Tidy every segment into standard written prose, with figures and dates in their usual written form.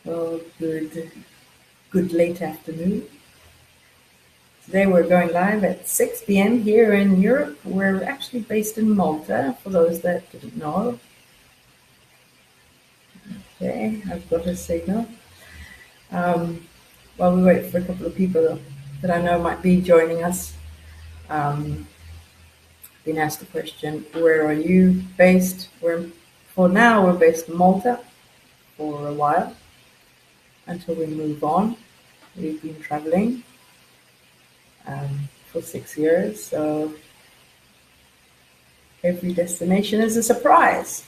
Well, good late afternoon. Today we're going live at 6 p.m. here in Europe. We're actually based in Malta, for those that didn't know. Okay, I've got a signal. While we wait for a couple of people that I know might be joining us, been asked the question, where are you based? For now, we're based in Malta for a while until we move on. We've been traveling for 6 years, so every destination is a surprise.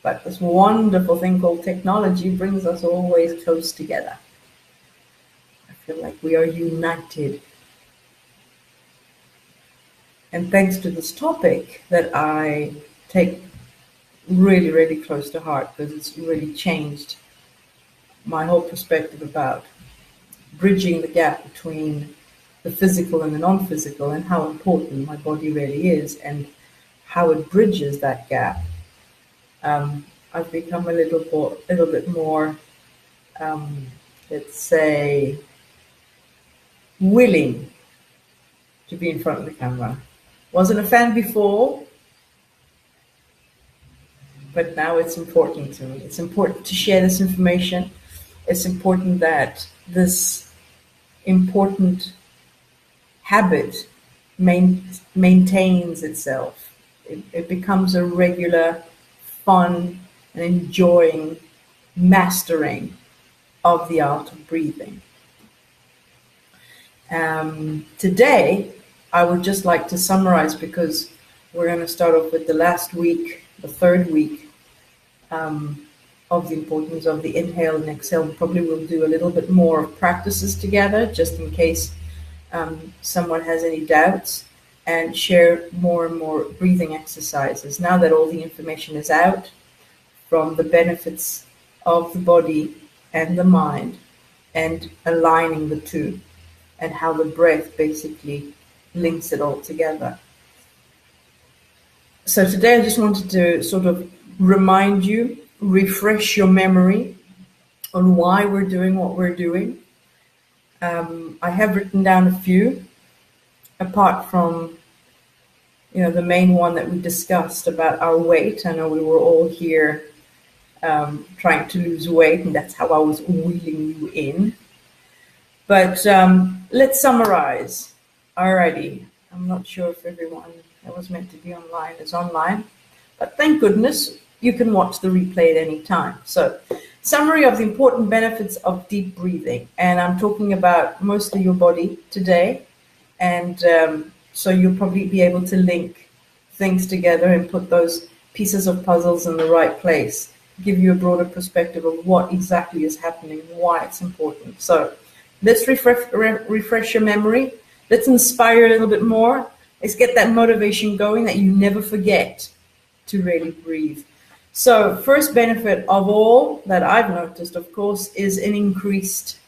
But this wonderful thing called technology brings us always close together. I feel like we are united. And thanks to this topic that I take really, really close to heart, because it's really changed my whole perspective about bridging the gap between the physical and the non-physical, and how important my body really is, and how it bridges that gap. I've become a little bit more, let's say, willing to be in front of the camera. Wasn't a fan before, but now it's important to me. It's important to share this information. It's important that this important habit maintains itself. It becomes a regular, fun, and enjoying mastering of the art of breathing. Today, I would just like to summarize, because we're going to start off with the last week, the third week, of the importance of the inhale and exhale. Probably we'll do a little bit more practices together, just in case someone has any doubts, and share more and more breathing exercises. Now that all the information is out from the benefits of the body and the mind, and aligning the two, and how the breath basically links it all together. So today I just wanted to sort of remind you, refresh your memory on why we're doing what we're doing. I have written down a few, apart from, the main one that we discussed about our weight. I know we were all here trying to lose weight, and that's how I was wheeling you in. But let's summarize. Alrighty, I'm not sure if everyone that was meant to be online is online, but thank goodness you can watch the replay at any time. So, summary of the important benefits of deep breathing, and I'm talking about mostly your body today, and so you'll probably be able to link things together and put those pieces of puzzles in the right place, give you a broader perspective of what exactly is happening, why it's important. So let's refresh your memory. Let's inspire a little bit more. Let's get that motivation going, that you never forget to really breathe. So first benefit of all that I've noticed, of course, is an increased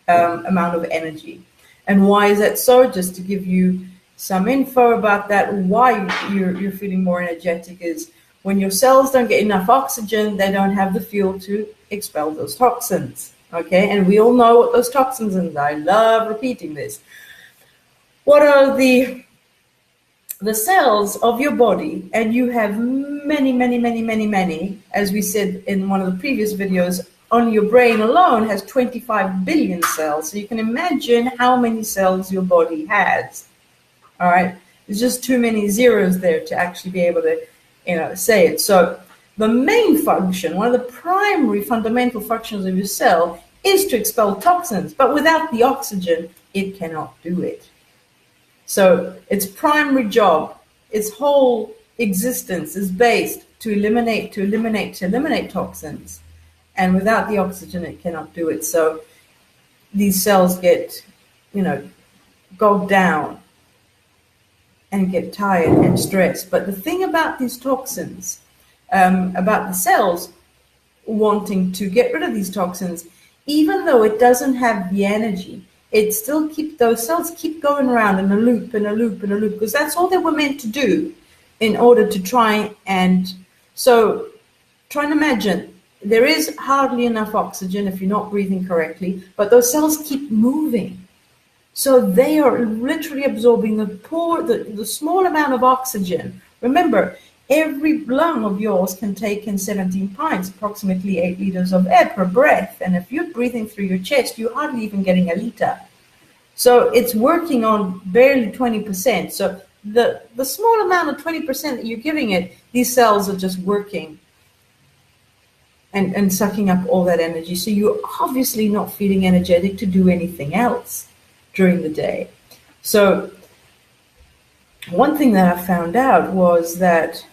amount of energy. And why is that so? Just to give you some info about that, why you're feeling more energetic is when your cells don't get enough oxygen, they don't have the fuel to expel those toxins. Okay, and we all know what those toxins are, and I love repeating this. What are the cells of your body? And you have many, as we said in one of the previous videos. Only your brain alone has 25 billion cells. So you can imagine how many cells your body has. All right, there's just too many zeros there to actually be able to, say it. So the main function, one of the primary fundamental functions of your cell, is to expel toxins. But without the oxygen, it cannot do it. So its primary job, its whole existence is based to eliminate toxins. And without the oxygen, it cannot do it. So these cells get, bogged down and get tired and stressed. But the thing about these toxins, about the cells wanting to get rid of these toxins, even though it doesn't have the energy, it still those cells keep going around in a loop, because that's all they were meant to do in order to try and, so try and imagine there is hardly enough oxygen if you're not breathing correctly, but those cells keep moving. So they are literally absorbing the small amount of oxygen. Remember, every lung of yours can take in 17 pints, approximately 8 liters of air per breath. And if you're breathing through your chest, you're hardly even getting a liter. So it's working on barely 20%. So the small amount of 20% that you're giving it, these cells are just working and sucking up all that energy. So you're obviously not feeling energetic to do anything else during the day. So one thing that I found out was that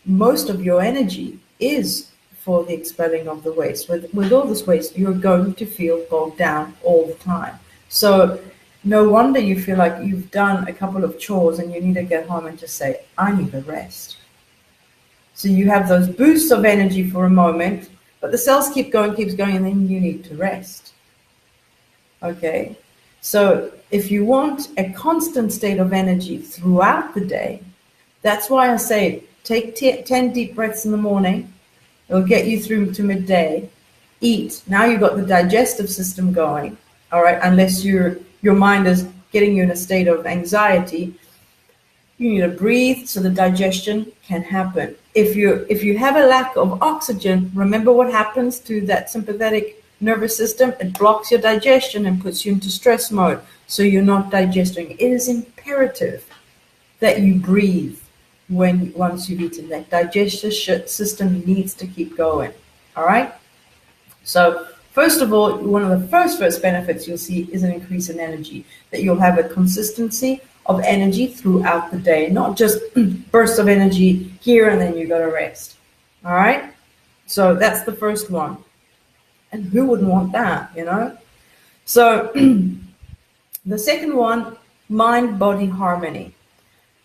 most of your energy is for the expelling of the waste. With all this waste, you're going to feel bogged down all the time. So no wonder you feel like you've done a couple of chores and you need to get home and just say, I need a rest. So you have those boosts of energy for a moment, but the cells keeps going, and then you need to rest. Okay, so if you want a constant state of energy throughout the day, that's why I say take 10 deep breaths in the morning. It'll get you through to midday. Eat. Now you've got the digestive system going, all right, unless your mind is getting you in a state of anxiety. You need to breathe so the digestion can happen. If you have a lack of oxygen, remember what happens to that sympathetic nervous system? It blocks your digestion and puts you into stress mode, so you're not digesting. It is imperative that you breathe once you've eaten. That digestive system needs to keep going. All right. So first of all, one of the first benefits you'll see is an increase in energy. That you'll have a consistency of energy throughout the day, not just bursts of energy here and then you got to rest. All right. So that's the first one. And who wouldn't want that, you know? So the second one, mind-body harmony.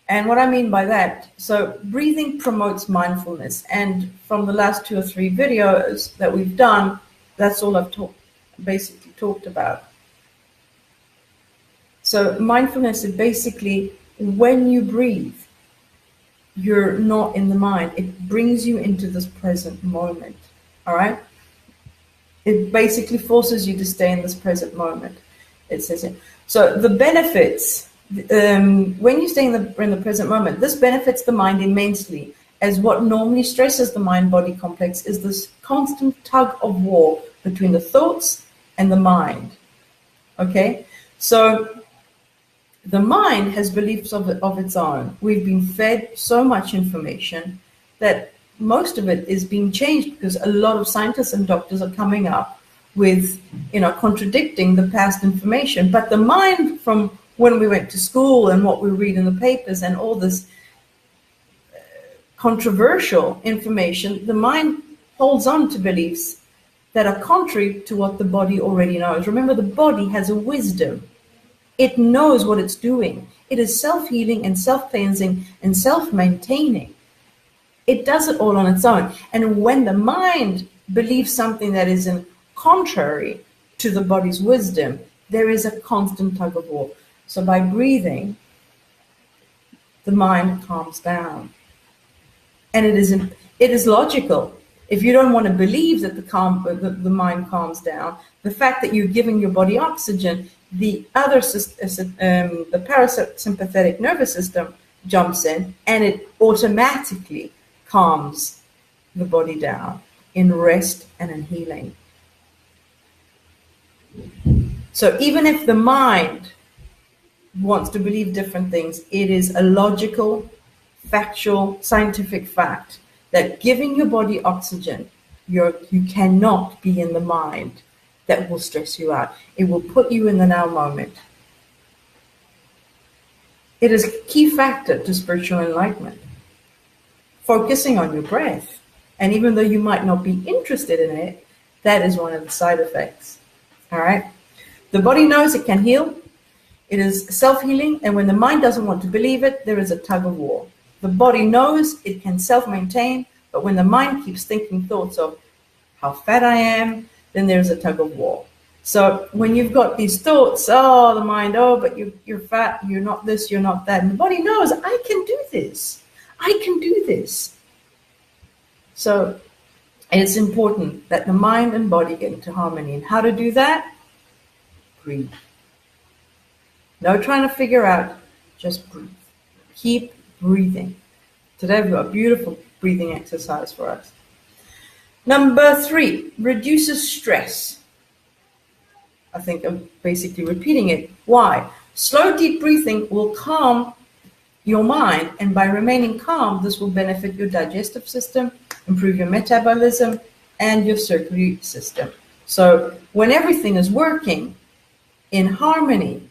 And what I mean by that, so breathing promotes mindfulness. And from the last 2 or 3 videos that we've done, that's all I've basically talked about. So mindfulness is basically when you breathe, you're not in the mind. It brings you into this present moment, all right? It basically forces you to stay in this present moment. It says it. So the benefits, when you stay in the present moment, this benefits the mind immensely, as what normally stresses the mind-body complex is this constant tug of war between the thoughts and the mind. Okay? So the mind has beliefs of its own. We've been fed so much information that most of it is being changed because a lot of scientists and doctors are coming up with, contradicting the past information. But the mind, from when we went to school and what we read in the papers and all this controversial information, the mind holds on to beliefs that are contrary to what the body already knows. Remember, the body has a wisdom. It knows what it's doing. It is self-healing and self-cleansing and self-maintaining. It does it all on its own. And when the mind believes something that is in contrary to the body's wisdom, there is a constant tug of war. So by breathing, the mind calms down. And it is logical. If you don't want to believe that the mind calms down, the fact that you're giving your body oxygen, the parasympathetic nervous system jumps in and it automatically calms the body down in rest and in healing. So even if the mind wants to believe different things, it is a logical, factual, scientific fact that giving your body oxygen, you cannot be in the mind. That will stress you out. It will put you in the now moment. It is a key factor to spiritual enlightenment. Focusing on your breath. And even though you might not be interested in it, that is one of the side effects. All right? The body knows it can heal. It is self-healing. And when the mind doesn't want to believe it, there is a tug of war. The body knows it can self-maintain. But when the mind keeps thinking thoughts of how fat I am, then there's a tug of war. So when you've got these thoughts, the mind, but you're fat, you're not this, you're not that. And the body knows, I can do this. I can do this. So it's important that the mind and body get into harmony. And how to do that? Breathe. No trying to figure out, just breathe. Keep breathing. Today we've got a beautiful breathing exercise for us. Number 3, reduces stress. I think I'm basically repeating it. Why? Slow, deep breathing will calm your mind, and by remaining calm, this will benefit your digestive system, improve your metabolism, and your circulatory system. So when everything is working in harmony,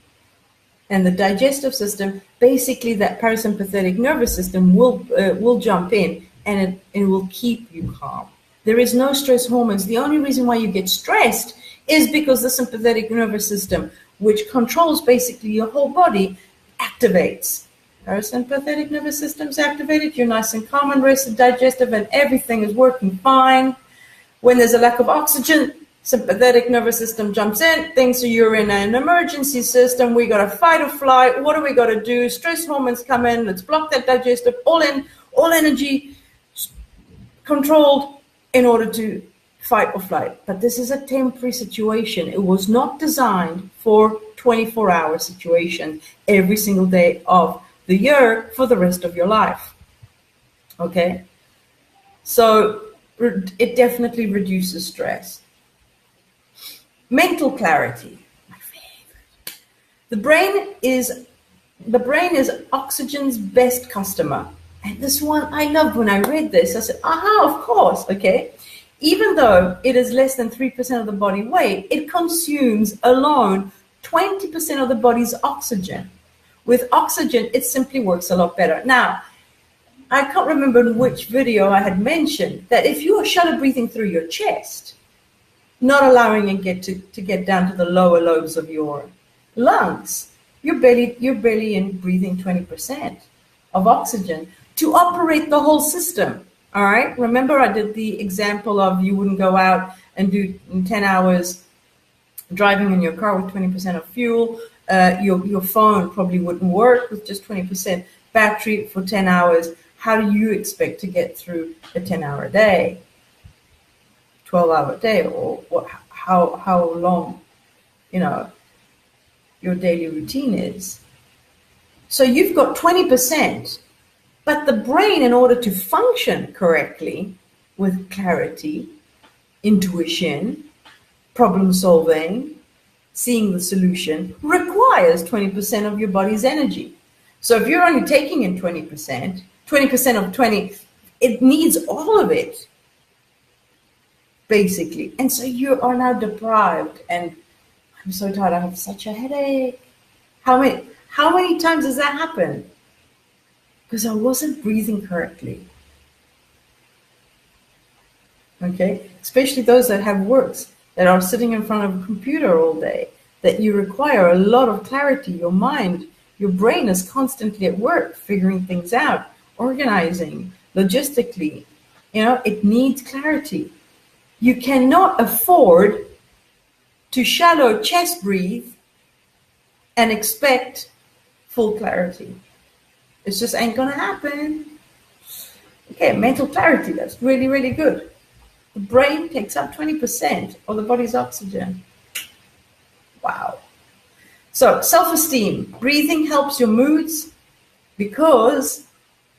and the digestive system, basically that parasympathetic nervous system will jump in, and it will keep you calm. There is no stress hormones. The only reason why you get stressed is because the sympathetic nervous system, which controls basically your whole body, activates. Parasympathetic nervous system's activated, you're nice and calm and rested, digestive, and everything is working fine. When there's a lack of oxygen, sympathetic nervous system jumps in, thinks you're in an emergency system, we got to fight or flight, what do we got to do? Stress hormones come in, let's block that digestive, all energy controlled in order to fight or flight. But this is a temporary situation. It was not designed for 24-hour situation every single day of the year for the rest of your life. Okay? So it definitely reduces stress. Mental clarity, my favorite. The brain is oxygen's best customer. And this one I loved when I read this. I said, aha, of course, okay. Even though it is less than 3% of the body weight, it consumes alone 20% of the body's oxygen. With oxygen, it simply works a lot better. Now, I can't remember in which video I had mentioned that if you are shallow breathing through your chest, not allowing it to get down to the lower lobes of your lungs, you're barely in breathing 20% of oxygen to operate the whole system. All right. Remember, I did the example of you wouldn't go out and do 10 hours driving in your car with 20% of fuel. Your phone probably wouldn't work with just 20% battery for 10 hours. How do you expect to get through a 10-hour day, 12-hour day, or how long, your daily routine is? So you've got 20%. But the brain, in order to function correctly with clarity, intuition, problem solving, seeing the solution, requires 20% of your body's energy. So if you're only taking in 20% of 20, it needs all of it, basically. And so you are now deprived. And I'm so tired, I have such a headache. How many times has that happened? Because I wasn't breathing correctly. Okay? Especially those that have works, that are sitting in front of a computer all day, that you require a lot of clarity. Your mind, your brain is constantly at work, figuring things out, organizing, logistically. It needs clarity. You cannot afford to shallow chest breathe and expect full clarity. It just ain't going to happen. Okay, mental clarity, that's really, really good. The brain takes up 20% of the body's oxygen. Wow. So, self-esteem. Breathing helps your moods because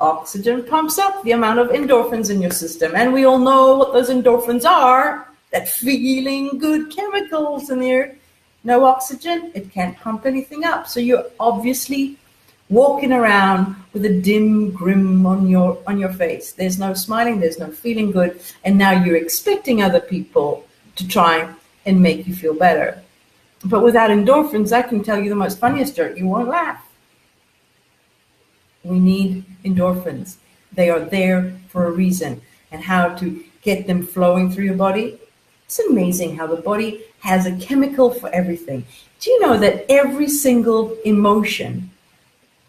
oxygen pumps up the amount of endorphins in your system. And we all know what those endorphins are, that feeling good chemicals in there. No oxygen, it can't pump anything up. So you're obviously walking around with a dim grin on your face. There's no smiling, there's no feeling good, and now you're expecting other people to try and make you feel better. But without endorphins, I can tell you the most funniest joke, you won't laugh. We need endorphins. They are there for a reason. And how to get them flowing through your body? It's amazing how the body has a chemical for everything. Do you know that every single emotion,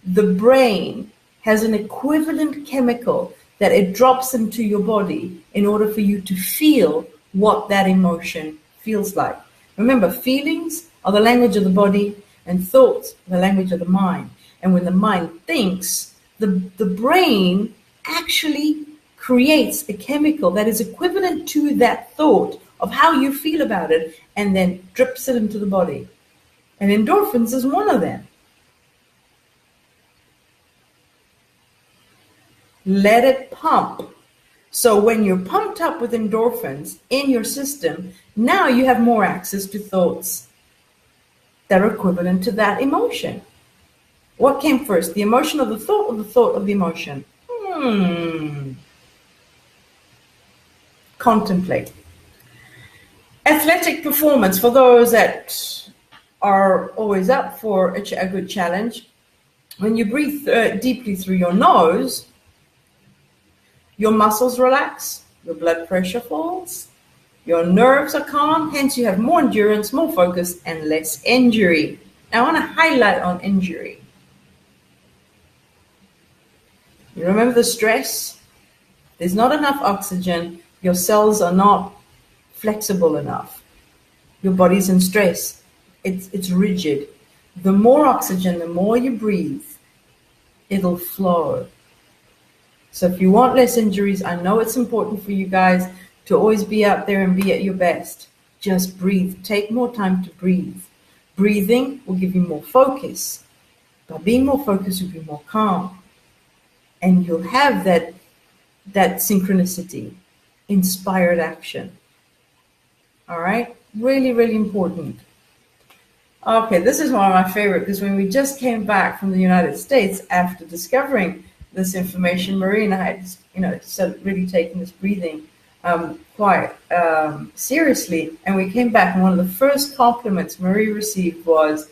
the brain has an equivalent chemical that it drops into your body in order for you to feel what that emotion feels like? Remember, feelings are the language of the body and thoughts are the language of the mind. And when the mind thinks, the brain actually creates a chemical that is equivalent to that thought of how you feel about it, and then drips it into the body. And endorphins is one of them. Let it pump. So when you're pumped up with endorphins in your system, now you have more access to thoughts that are equivalent to that emotion. What came first, the emotion of the thought, or the thought of the emotion? Contemplate. Athletic performance, for those that are always up for a good challenge, when you breathe deeply through your nose, your muscles relax, your blood pressure falls, your nerves are calm, hence you have more endurance, more focus, and less injury. Now I want to highlight on injury. You remember the stress? There's not enough oxygen, your cells are not flexible enough. Your body's in stress. It's rigid. The more oxygen, the more you breathe, it'll flow. So if you want less injuries, I know it's important for you guys to always be out there and be at your best. Just breathe. Take more time to breathe. Breathing will give you more focus. By being more focused, you'll be more calm. And you'll have that synchronicity, inspired action. All right? Really, really important. Okay, this is one of my favorite, because when we just came back from the United States after discovering this information, Marie and I had, started really taking this breathing quite seriously. And we came back, and one of the first compliments Marie received was,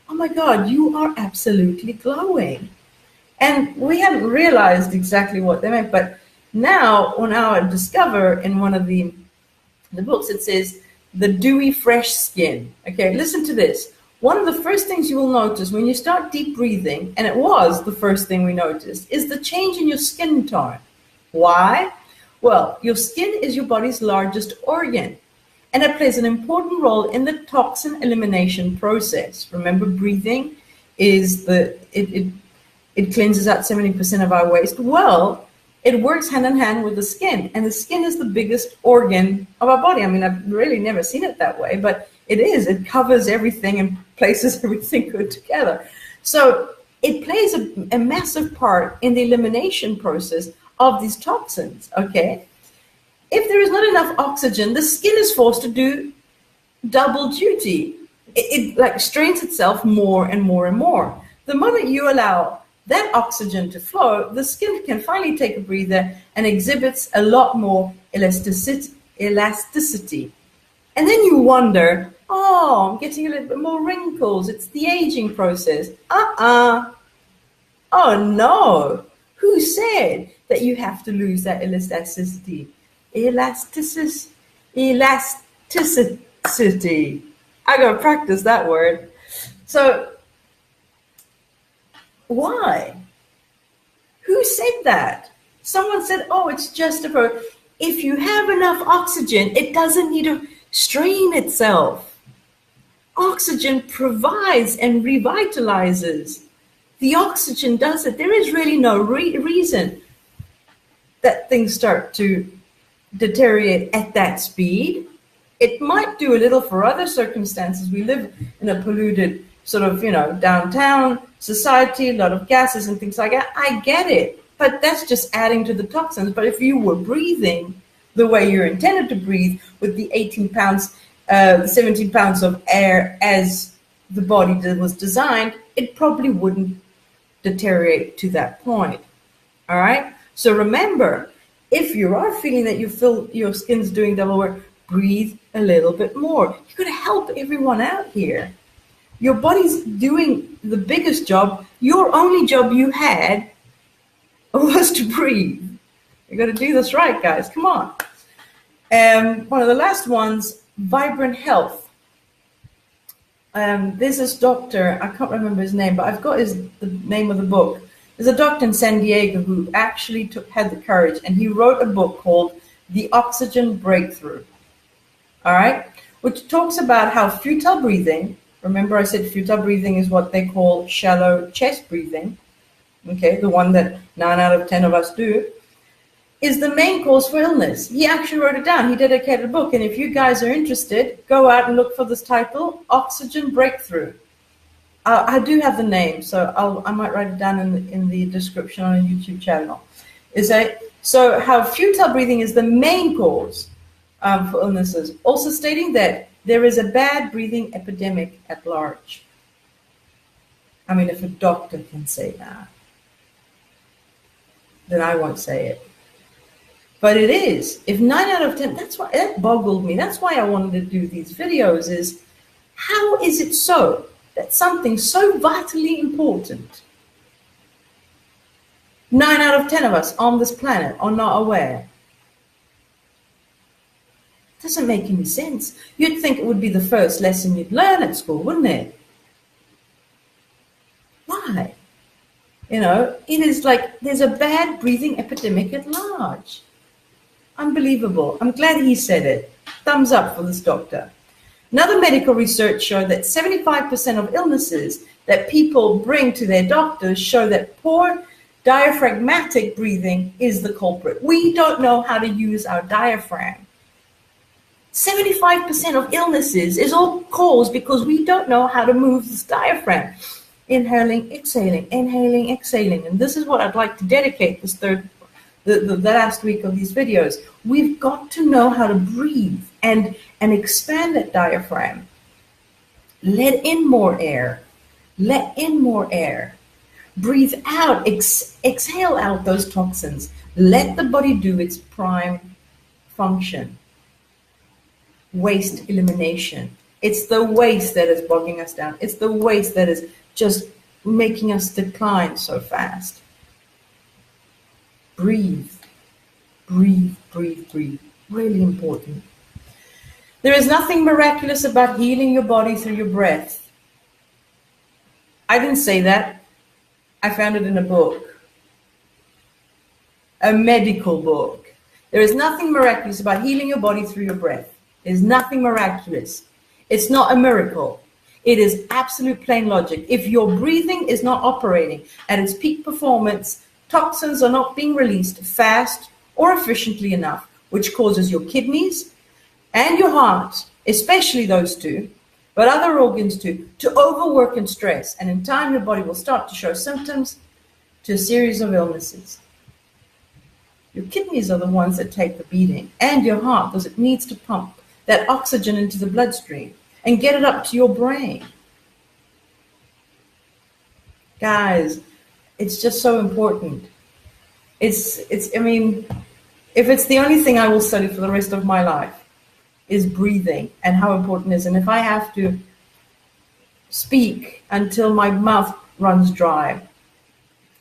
"Oh my God, you are absolutely glowing." And we hadn't realized exactly what they meant, but now on our Discover, in one of the books, it says the dewy, fresh skin. Okay, listen to this. One of the first things you will notice when you start deep breathing, and it was the first thing we noticed, is the change in your skin tone. Why? Well, your skin is your body's largest organ, and it plays an important role in the toxin elimination process. Remember, breathing is it cleanses out 70% of our waste. Well, it works hand in hand with the skin, and the skin is the biggest organ of our body. I mean, I've really never seen it that way, but it is. It covers everything and places everything good together. So it plays a massive part in the elimination process of these toxins, okay? If there is not enough oxygen, the skin is forced to do double duty. It like strains itself more and more and more. The moment you allow that oxygen to flow, the skin can finally take a breather and exhibits a lot more elasticity. And then you wonder, oh, I'm getting a little bit more wrinkles. It's the aging process. Oh no. Who said that you have to lose that elasticity? Elasticity. I gotta practice that word. So, why? Who said that? Someone said, oh, it's just about, if you have enough oxygen, it doesn't need to strain itself. Oxygen provides and revitalizes. The oxygen does it. There is really no reason that things start to deteriorate at that speed. It might do a little for other circumstances. We live in a polluted sort of, downtown society, a lot of gases and things like that. I get it, but that's just adding to the toxins. But if you were breathing the way you're intended to breathe, with the 18 pounds, 17 pounds of air as the body was designed, it probably wouldn't deteriorate to that point. All right. So remember, if you are feeling that you feel your skin's doing double work, breathe a little bit more. You're going to help everyone out here. Your body's doing the biggest job. Your only job you had was to breathe. You got to do this right, guys. Come on. One of the last ones, vibrant health. There's this doctor, I can't remember his name, but I've got the name of the book. There's a doctor in San Diego who actually had the courage, and he wrote a book called The Oxygen Breakthrough. All right, which talks about how futile breathing. Remember, I said futile breathing is what they call shallow chest breathing. Okay, the one that 9 out of 10 of us do. is the main cause for illness. He actually wrote it down. He dedicated a book. And if you guys are interested, go out and look for this title, Oxygen Breakthrough. I do have the name, so I might write it down in the description on a YouTube channel. So how futile breathing is the main cause for illnesses. Also stating that there is a bad breathing epidemic at large. I mean, if a doctor can say that, then I won't say it. But it is. If 9 out of 10, that's why that boggled me. That's why I wanted to do these videos, is how is it so that something so vitally important, 9 out of 10 of us on this planet are not aware? It doesn't make any sense. You'd think it would be the first lesson you'd learn at school, wouldn't it? Why? It is like there's a bad breathing epidemic at large. Unbelievable. I'm glad he said it. Thumbs up for this doctor. Another medical research showed that 75% of illnesses that people bring to their doctors show that poor diaphragmatic breathing is the culprit. We don't know how to use our diaphragm. 75% of illnesses is all caused because we don't know how to move this diaphragm. Inhaling, exhaling, inhaling, exhaling. And this is what I'd like to dedicate the last week of these videos. We've got to know how to breathe and expand that diaphragm. Let in more air. Let in more air. Breathe out, exhale out those toxins. Let the body do its prime function. Waste elimination. It's the waste that is bogging us down. It's the waste that is just making us decline so fast. Breathe, breathe, breathe, breathe. Really important. There is nothing miraculous about healing your body through your breath. I didn't say that. I found it in a book, a medical book. There is nothing miraculous about healing your body through your breath. There's nothing miraculous. It's not a miracle. It is absolute plain logic. If your breathing is not operating at its peak performance, toxins are not being released fast or efficiently enough, which causes your kidneys and your heart, especially those two, but other organs too, to overwork and stress. And in time, your body will start to show symptoms to a series of illnesses. Your kidneys are the ones that take the beating, and your heart, because it needs to pump that oxygen into the bloodstream and get it up to your brain. Guys, it's just so important. I mean, if it's the only thing I will study for the rest of my life is breathing and how important it is. And if I have to speak until my mouth runs dry,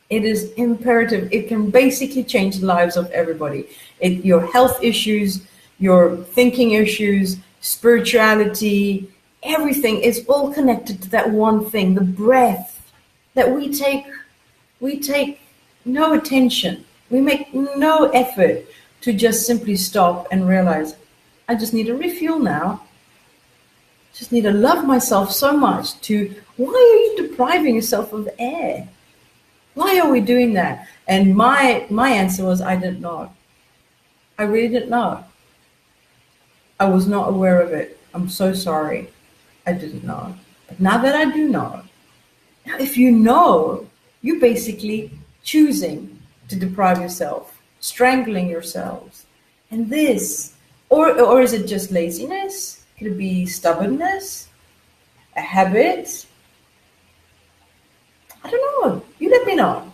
it is imperative. It can basically change the lives of everybody. Your health issues, your thinking issues, spirituality, everything is all connected to that one thing, the breath that we take no attention. We make no effort to just simply stop and realize, I just need to refuel now. Just need to love myself so much why are you depriving yourself of air? Why are we doing that? And my answer was, I didn't know. I really didn't know. I was not aware of it. I'm so sorry. I didn't know. But now that I do know, if you know, you're basically choosing to deprive yourself, strangling yourselves. And this, or is it just laziness? Could it be stubbornness? A habit? I don't know. You let me know.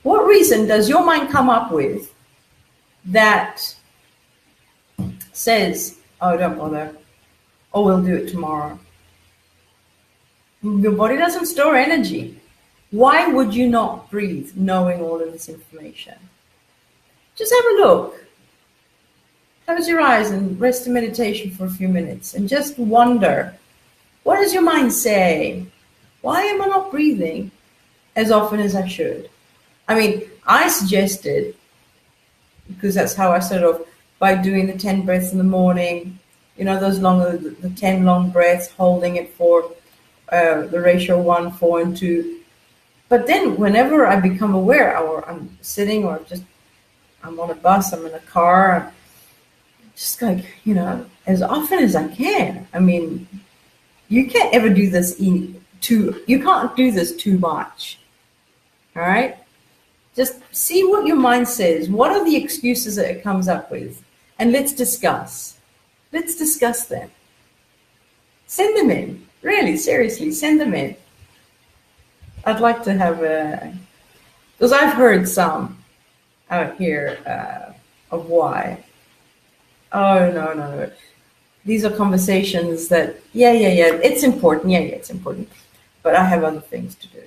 What reason does your mind come up with that says, oh, don't bother, or we'll do it tomorrow? Your body doesn't store energy. Why would you not breathe knowing all of this information? Just have a look. Close your eyes and rest in meditation for a few minutes and just wonder, what does your mind say? Why am I not breathing as often as I should? I mean, I suggested, because that's how I started off, by doing the 10 breaths in the morning, those the 10 long breaths, holding it for the ratio 1, 4, and 2. But then whenever I become aware, or I'm sitting or just I'm on a bus, I'm in a car, I'm just like, as often as I can. I mean, you can't ever do this you can't do this too much. All right? Just see what your mind says. What are the excuses that it comes up with? And let's discuss. Let's discuss them. Send them in. Really, seriously, send them in. I'd like to have because I've heard some out here of why. Oh, no, no, no. These are conversations that, yeah, it's important. Yeah, it's important. But I have other things to do.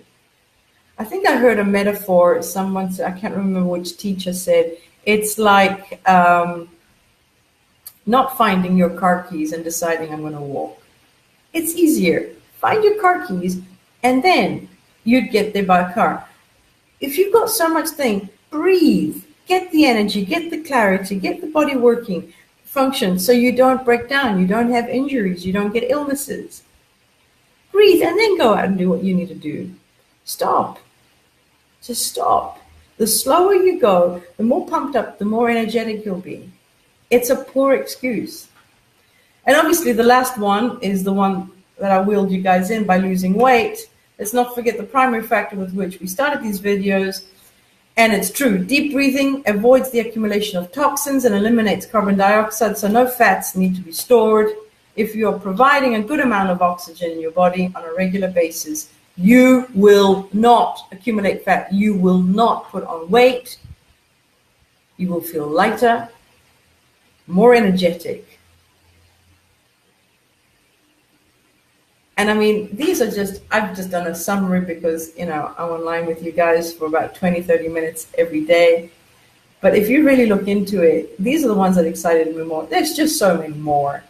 I think I heard a metaphor. Someone said, I can't remember which teacher said, it's like not finding your car keys and deciding I'm going to walk. It's easier. Find your car keys and then you'd get there by car. If you've got so much thing, breathe. Get the energy, get the clarity, get the body working, function so you don't break down, you don't have injuries, you don't get illnesses. Breathe and then go out and do what you need to do. Stop. Just stop. The slower you go, the more pumped up, the more energetic you'll be. It's a poor excuse. And obviously the last one is the one that I wheeled you guys in by losing weight. Let's not forget the primary factor with which we started these videos. And it's true, deep breathing avoids the accumulation of toxins and eliminates carbon dioxide, so no fats need to be stored. If you're providing a good amount of oxygen in your body on a regular basis, you will not accumulate fat. You will not put on weight. You will feel lighter, more energetic. And I mean, these are I've just done a summary because, I'm online with you guys for about 20, 30 minutes every day. But if you really look into it, these are the ones that excited me more. There's just so many more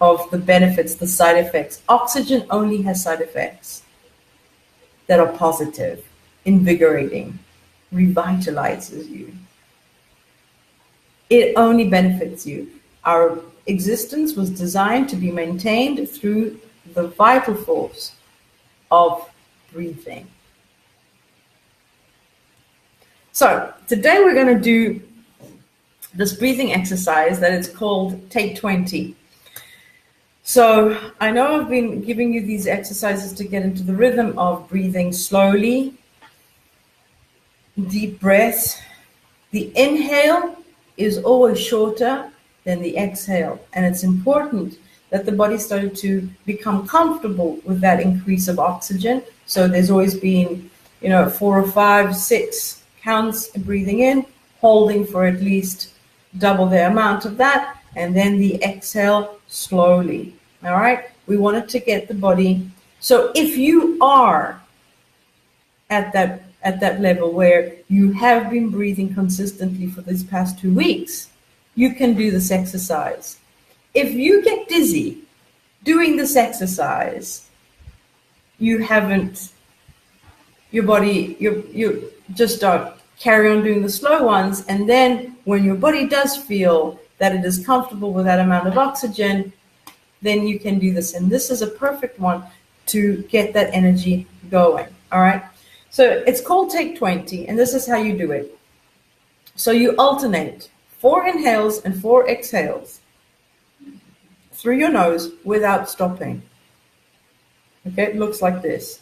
of the benefits, the side effects. Oxygen only has side effects that are positive, invigorating, revitalizes you. It only benefits you. Our existence was designed to be maintained through the vital force of breathing. So today we're going to do this breathing exercise that is called Take 20. So I know I've been giving you these exercises to get into the rhythm of breathing slowly, deep breaths. The inhale is always shorter than the exhale, and it's important that the body started to become comfortable with that increase of oxygen. So there's always been, 4 or 5, 6 counts breathing in, holding for at least double the amount of that, and then the exhale slowly. All right? We wanted to get the body. So if you are at that level where you have been breathing consistently for these past 2 weeks, you can do this exercise. If you get dizzy doing this exercise, you just don't carry on doing the slow ones. And then when your body does feel that it is comfortable with that amount of oxygen, then you can do this. And this is a perfect one to get that energy going. All right. So it's called Take 20, and this is how you do it. So you alternate 4 inhales and 4 exhales through your nose without stopping. Okay, it looks like this.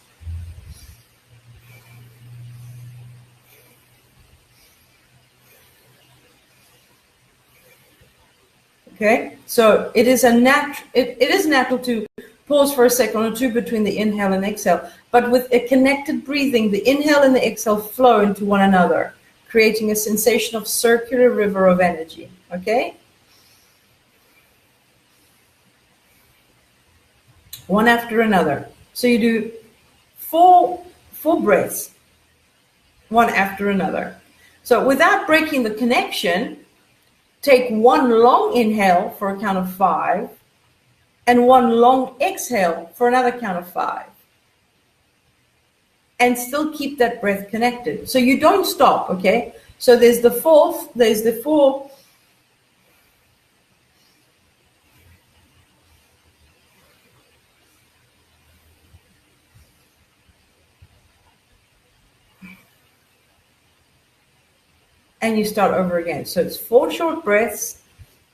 Okay, so it is natural to pause for a second or two between the inhale and exhale, but with a connected breathing, the inhale and the exhale flow into one another, creating a sensation of circular river of energy. Okay? One after another. So you do four breaths, one after another. So without breaking the connection, take 1 long inhale for a count of 5 and 1 long exhale for another count of 5. And still keep that breath connected. So you don't stop, okay? So there's the 4. and you start over again. So it's 4 short breaths,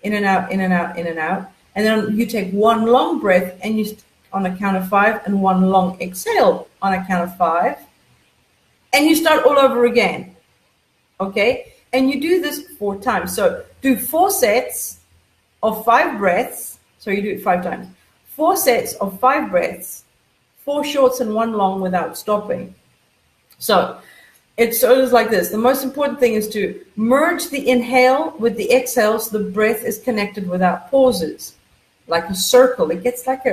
in and out, in and out, in and out. And then you take 1 long breath and you on a count of 5, and 1 long exhale on a count of 5. And you start all over again. Okay? And you do this 4 times. So do 4 sets of 5 breaths. So you do it 5 times. 4 sets of 5 breaths, 4 shorts and 1 long without stopping. So it's sort of like this. The most important thing is to merge the inhale with the exhale so the breath is connected without pauses, like a circle. It gets like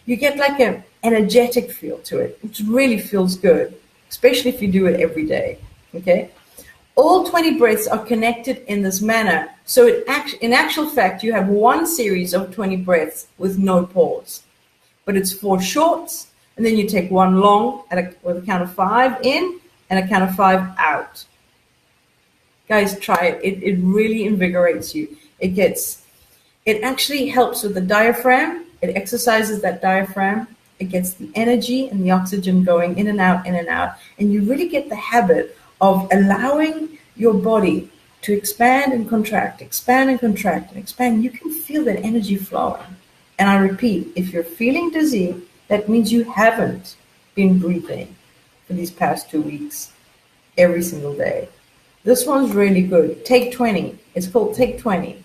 you get like an energetic feel to it. It really feels good, especially if you do it every day. Okay? All 20 breaths are connected in this manner. So in actual fact, you have 1 series of 20 breaths with no pause. But it's 4 shorts, and then you take 1 long with a count of 5 in and a count of 5 out. Guys, try it. It really invigorates you. It actually helps with the diaphragm. It exercises that diaphragm. It gets the energy and the oxygen going in and out, in and out. And you really get the habit of allowing your body to expand and contract, expand and contract and expand. You can feel that energy flowing. And I repeat, if you're feeling dizzy, that means you haven't been breathing for these past 2 weeks every single day. This one's really good. Take 20. It's called Take 20.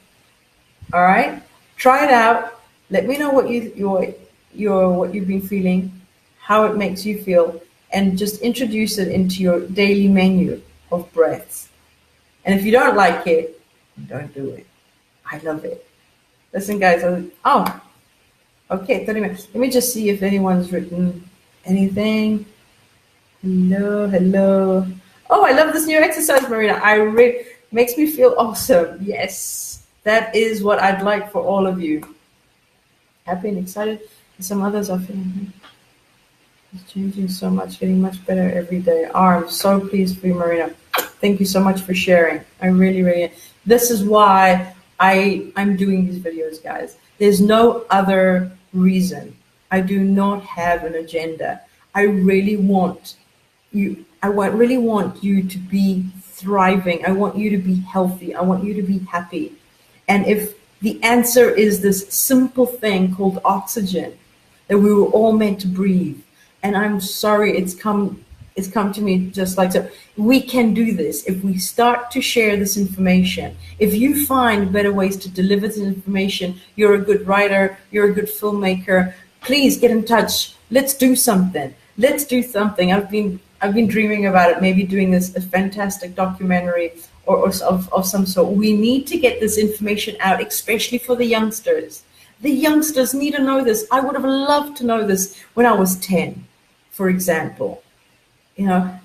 All right? Try it out. Let me know what what you've been feeling, how it makes you feel, and just introduce it into your daily menu of breaths. And if you don't like it, don't do it. I love it. Listen, guys. Okay, 30 minutes. Let me just see if anyone's written anything. Hello. Oh, I love this new exercise, Marina. Makes me feel awesome. Yes, that is what I'd like for all of you. Happy and excited. And some others are feeling it's changing so much, getting much better every day. I'm so pleased for you, Marina. Thank you so much for sharing. I really. This is why I'm doing these videos, guys. There's no other reason. I do not have an agenda. I really want you to be thriving. I want you to be healthy. I want you to be happy. And if the answer is this simple thing called oxygen that we were all meant to breathe, and I'm sorry it's come to me just like so. We can do this if we start to share this information. If you find better ways to deliver this information, you're a good writer, you're a good filmmaker, please get in touch. Let's do something. I've been dreaming about it, maybe doing a fantastic documentary or of some sort. We need to get this information out, especially for the youngsters. The youngsters need to know this. I would have loved to know this when I was 10, for example.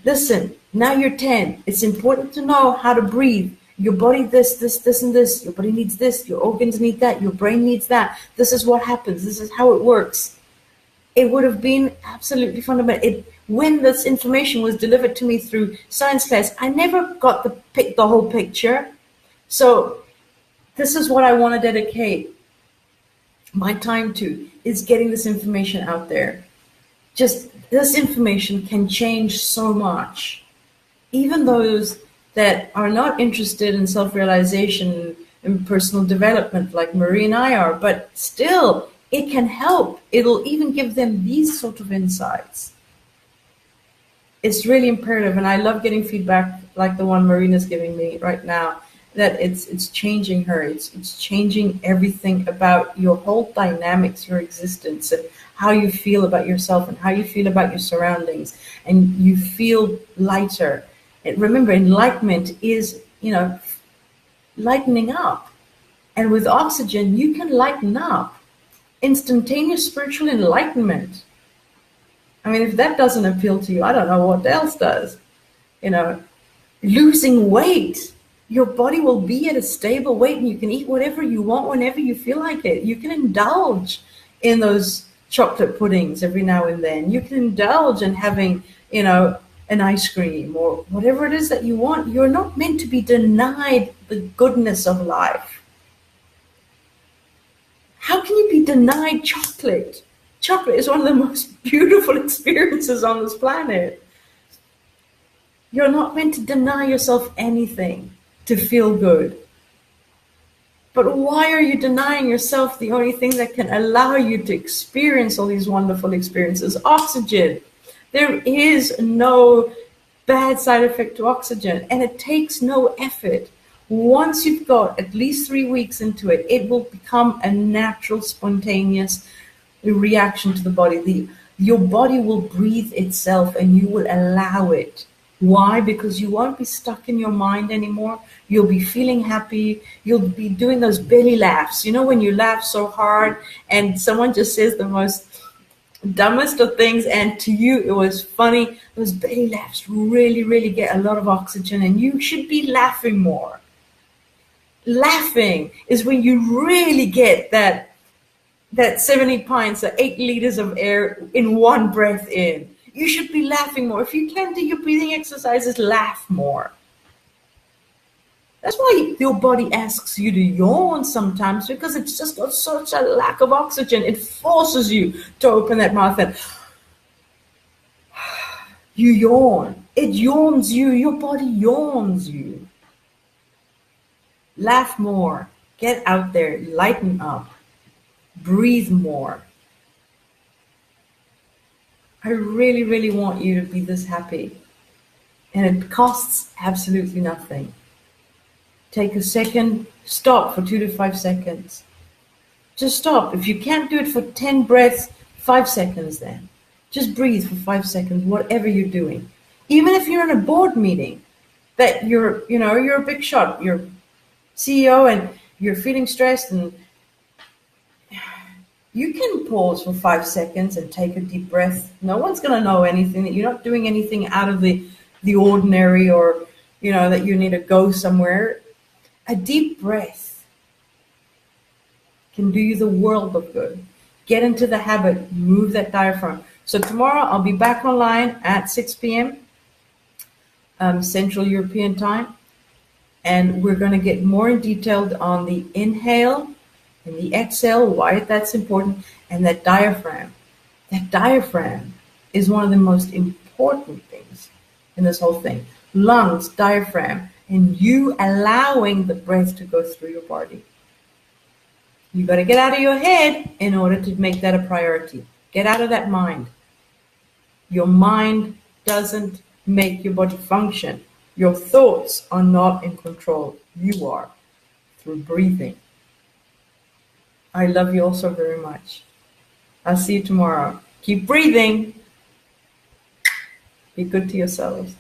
Listen, now you're 10. It's important to know how to breathe. Your body this, and this. Your body needs this. Your organs need that. Your brain needs that. This is what happens. This is how it works. It would have been absolutely fundamental. When this information was delivered to me through science class, I never got the whole picture. So this is what I want to dedicate my time to, is getting this information out there. Just this information can change so much. Even those that are not interested in self-realization and personal development like Marie and I are, but still it can help. It'll even give them these sort of insights. It's really imperative, and I love getting feedback like the one Marina's giving me right now, that it's changing her. It's changing everything about your whole dynamics, your existence, and how you feel about yourself and how you feel about your surroundings, and you feel lighter. And remember, enlightenment is, lightening up. And with oxygen, you can lighten up. Instantaneous spiritual enlightenment. I mean, if that doesn't appeal to you, I don't know what else does. Losing weight. Your body will be at a stable weight, and you can eat whatever you want whenever you feel like it. You can indulge in those chocolate puddings every now and then. You can indulge in having, an ice cream or whatever it is that you want. You're not meant to be denied the goodness of life. How can you be denied chocolate? Chocolate is one of the most beautiful experiences on this planet. You're not meant to deny yourself anything. to feel good. But why are you denying yourself the only thing that can allow you to experience all these wonderful experiences? Oxygen. There is no bad side effect to oxygen, and it takes no effort. Once you've got at least 3 weeks into it, it will become a natural, spontaneous reaction to the body. Your body will breathe itself and you will allow it. Why? Because you won't be stuck in your mind anymore. You'll be feeling happy. You'll be doing those belly laughs. You know, when you laugh so hard and someone just says the most dumbest of things, and to you it was funny. Those belly laughs really, really get a lot of oxygen, and you should be laughing more. Laughing is when you really get that 70 pints or 8 liters of air in one breath in. You should be laughing more. If you can do your breathing exercises, laugh more. That's why your body asks you to yawn sometimes, because it's just got such a lack of oxygen. It forces you to open that mouth and you yawn. It yawns you. Your body yawns you. Laugh more. Get out there. Lighten up. Breathe more. I really, really want you to be this happy. And it costs absolutely nothing. Take a second, stop for 2 to 5 seconds. Just stop. If you can't do it for 10 breaths, 5 seconds then. Just breathe for 5 seconds, whatever you're doing. Even if you're in a board meeting, that you're a big shot, you're CEO and you're feeling stressed, and you can pause for 5 seconds and take a deep breath. No one's going to know anything, that you're not doing anything out of the ordinary, or, that you need to go somewhere. A deep breath can do you the world of good. Get into the habit, move that diaphragm. So tomorrow I'll be back online at 6 p.m. Central European time. And we're going to get more detailed on the inhale and the exhale, why that's important, and that diaphragm. That diaphragm is one of the most important things in this whole thing. Lungs, diaphragm, and you allowing the breath to go through your body. You got to get out of your head in order to make that a priority. Get out of that mind. Your mind doesn't make your body function. Your thoughts are not in control. You are, through breathing. I love you all so very much. I'll see you tomorrow. Keep breathing. Be good to yourselves.